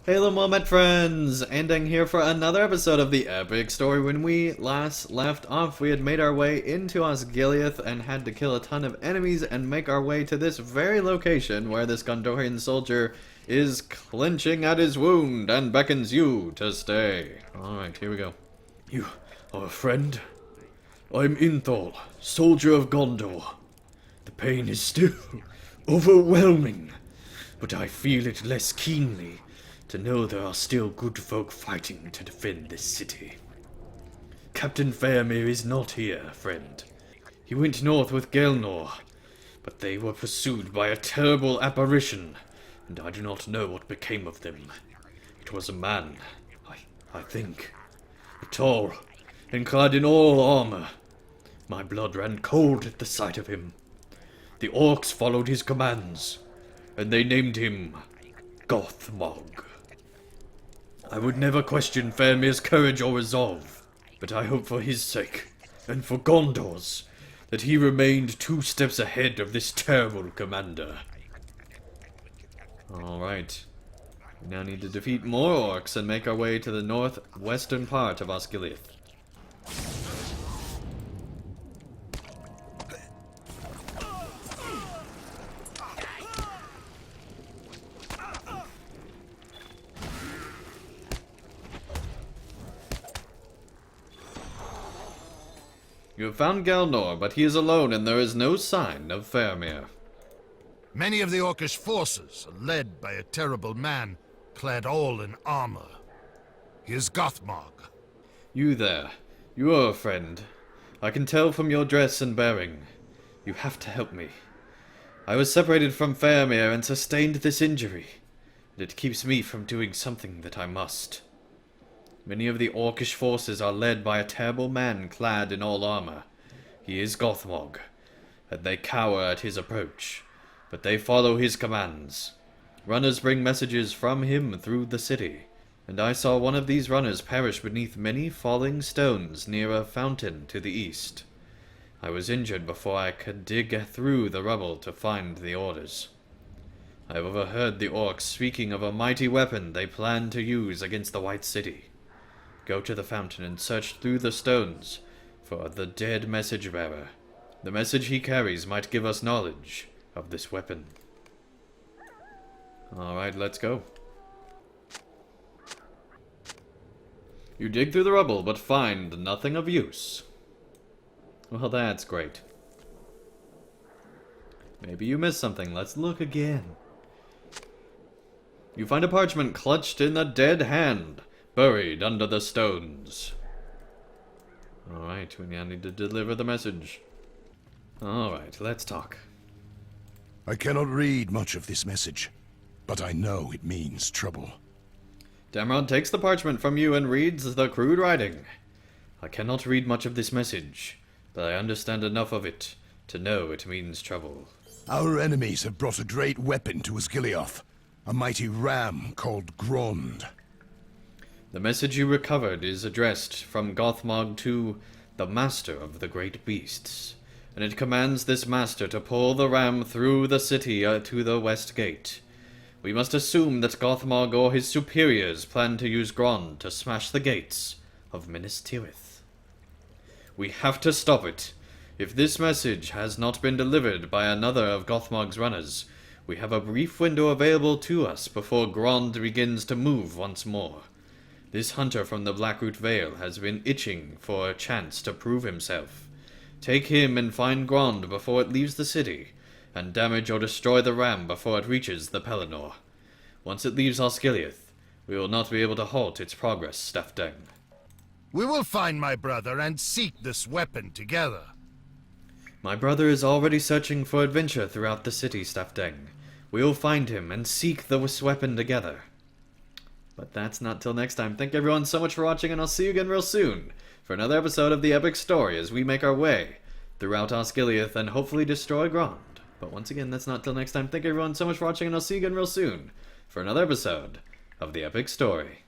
Hello Moment friends! Ending here for another episode of the epic story. When we last left off, we had made our way into Osgiliath and had to kill a ton of enemies and make our way to this very location where this Gondorian soldier is clenching at his wound and beckons you to stay. Alright, here we go. You are a friend? I'm Inthal, soldier of Gondor. The pain is still overwhelming, but I feel it less keenly to know there are still good folk fighting to defend this city. Captain Faramir is not here, friend. He went north with Gelnor, but they were pursued by a terrible apparition, and I do not know what became of them. It was a man, I think, tall and clad in all armor. My blood ran cold at the sight of him. The orcs followed his commands, and they named him Gothmog. I would never question Faramir's courage or resolve, but I hope for his sake, and for Gondor's, that he remained 2 steps ahead of this terrible commander. Alright. We now need to defeat more orcs and make our way to the northwestern part of Osgiliath. You have found Gelnor, but he is alone and there is no sign of Faramir. Many of the Orcish forces are led by a terrible man, clad all in armor. He is Gothmog. You there. You are a friend. I can tell from your dress and bearing. You have to help me. I was separated from Faramir and sustained this injury, and it keeps me from doing something that I must. Many of the Orcish forces are led by a terrible man clad in all armor. He is Gothmog, and they cower at his approach, but they follow his commands. Runners bring messages from him through the city, and I saw one of these runners perish beneath many falling stones near a fountain to the east. I was injured before I could dig through the rubble to find the orders. I have overheard the orcs speaking of a mighty weapon they plan to use against the White City. Go to the fountain and search through the stones for the dead message bearer. The message he carries might give us knowledge of this weapon. Alright, let's go. You dig through the rubble, but find nothing of use. Well, that's great. Maybe you missed something. Let's look again. You find a parchment clutched in a dead hand, buried under the stones. Alright, we now need to deliver the message. Alright, let's talk. I cannot read much of this message, but I know it means trouble. Damrod takes the parchment from you and reads the crude writing. I cannot read much of this message, but I understand enough of it to know it means trouble. Our enemies have brought a great weapon to Osgiliath, a mighty ram called Grond. The message you recovered is addressed from Gothmog to the Master of the Great Beasts, and it commands this master to pull the ram through the city to the west gate. We must assume that Gothmog or his superiors plan to use Grond to smash the gates of Minas Tirith. We have to stop it. If this message has not been delivered by another of Gothmog's runners, we have a brief window available to us before Grond begins to move once more. This hunter from the Blackroot Vale has been itching for a chance to prove himself. Take him and find Grond before it leaves the city, and damage or destroy the ram before it reaches the Pelennor. Once it leaves Osgiliath, we will not be able to halt its progress, Stafdeng. We will find my brother and seek this weapon together. My brother is already searching for adventure throughout the city, Stafdeng. We will find him and seek this weapon together. But that's not till next time. Thank everyone so much for watching, and I'll see you again real soon for another episode of the epic story as we make our way throughout Osgiliath and hopefully destroy Grond. But once again, that's not till next time. Thank everyone so much for watching, and I'll see you again real soon for another episode of the epic story.